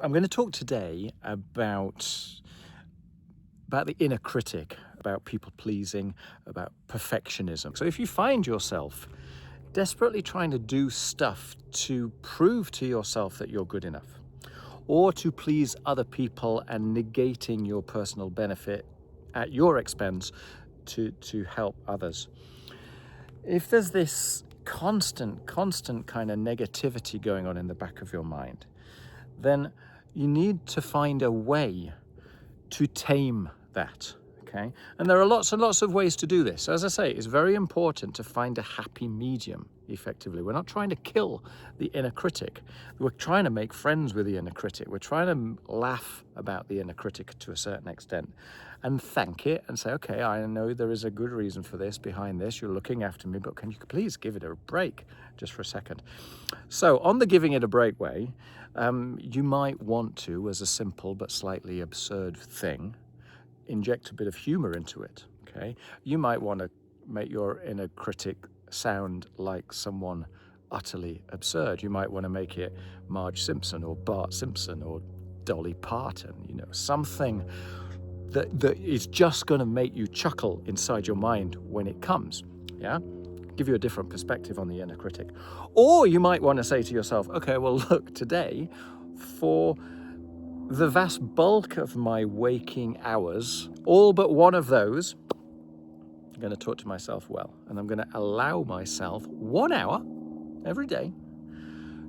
I'm going to talk today about the inner critic, about people pleasing, about perfectionism. So if you find yourself desperately trying to do stuff to prove to yourself that you're good enough, or to please other people and negating your personal benefit at your expense to help others, if there's this constant kind of negativity going on in the back of your mind, then you need to find a way to tame that, okay? And there are lots and lots of ways to do this. As I say, it's very important to find a happy medium, effectively. We're not trying to kill the inner critic. We're trying to make friends with the inner critic. We're trying to laugh about the inner critic to a certain extent and thank it and say, okay, I know there is a good reason for this, behind this. You're looking after me, but can you please give it a break just for a second? So on the giving it a break way, you might want to, as a simple but slightly absurd thing, inject a bit of humor into it, okay? You might want to make your inner critic sound like someone utterly absurd. You might want to make it Marge Simpson or Bart Simpson or Dolly Parton, something that is just going to make you chuckle inside your mind when it comes, yeah? Give you a different perspective on the inner critic. Or you might want to say to yourself, okay, well, look, today, for the vast bulk of my waking hours, all but one of those, I'm going to talk to myself well, and I'm going to allow myself 1 hour every day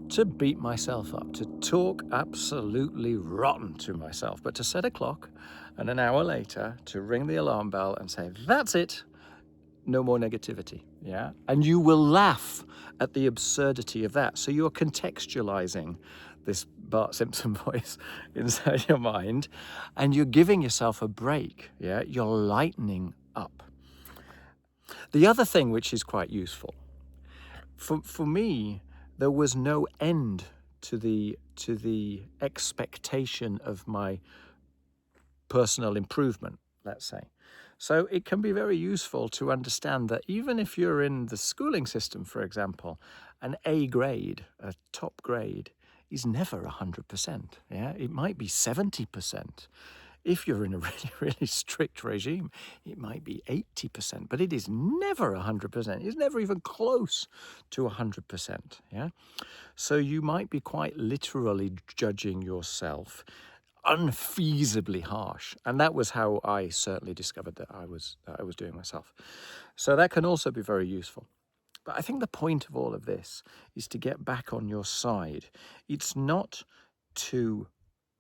to beat myself up, to talk absolutely rotten to myself, but to set a clock and an hour later to ring the alarm bell and say, that's it, no more negativity, yeah? And you will laugh at the absurdity of that. So you're contextualizing this Bart Simpson voice inside your mind, and you're giving yourself a break, yeah? You're lightening up. The other thing which is quite useful, for me, there was no end to the expectation of my personal improvement, let's say. So it can be very useful to understand that even if you're in the schooling system, for example, an A grade, a top grade, is never 100%. Yeah, it might be 70%. If you're in a really, really strict regime, it might be 80%, but it is never 100%. It's never even close to 100%. Yeah, so you might be quite literally judging yourself unfeasibly harsh, and that was how I certainly discovered that I was doing myself. So that can also be very useful. But I think the point of all of this is to get back on your side. It's not to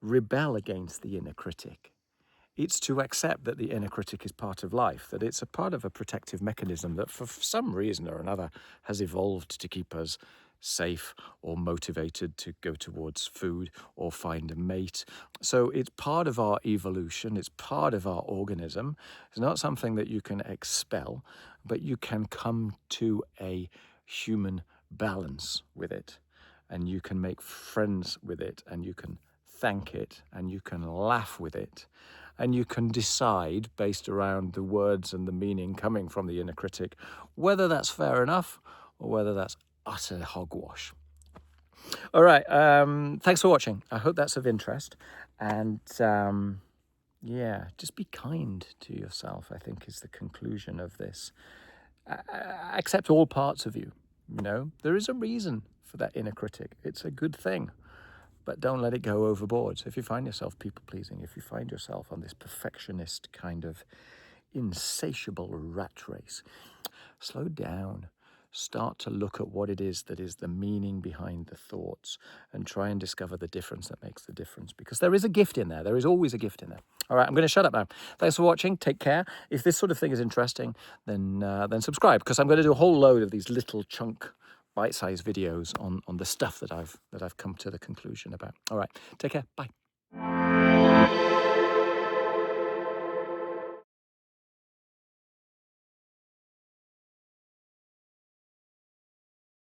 rebel against the inner critic. It's to accept that the inner critic is part of life, that it's a part of a protective mechanism that for some reason or another has evolved to keep us safe or motivated to go towards food or find a mate. So it's part of our evolution, it's part of our organism. It's not something that you can expel, but you can come to a human balance with it, and you can make friends with it, and you can thank it, and you can laugh with it, and you can decide based around the words and the meaning coming from the inner critic whether that's fair enough or whether that's utter hogwash. All right, thanks for watching. I hope that's of interest, and yeah, just be kind to yourself, I think, is the conclusion of this. Accept all parts of you. There is a reason for that inner critic. It's a good thing, but don't let it go overboard. So if you find yourself people-pleasing, if you find yourself on this perfectionist kind of insatiable rat race, slow down. Start to look at what it is that is the meaning behind the thoughts and try and discover the difference that makes the difference, because there is a gift in there. There is always a gift in there. All right, I'm going to shut up now. Thanks for watching. Take care. If this sort of thing is interesting, then subscribe, because I'm going to do a whole load of these little chunk bite-sized videos on the stuff that I've come to the conclusion about. All right, take care. Bye.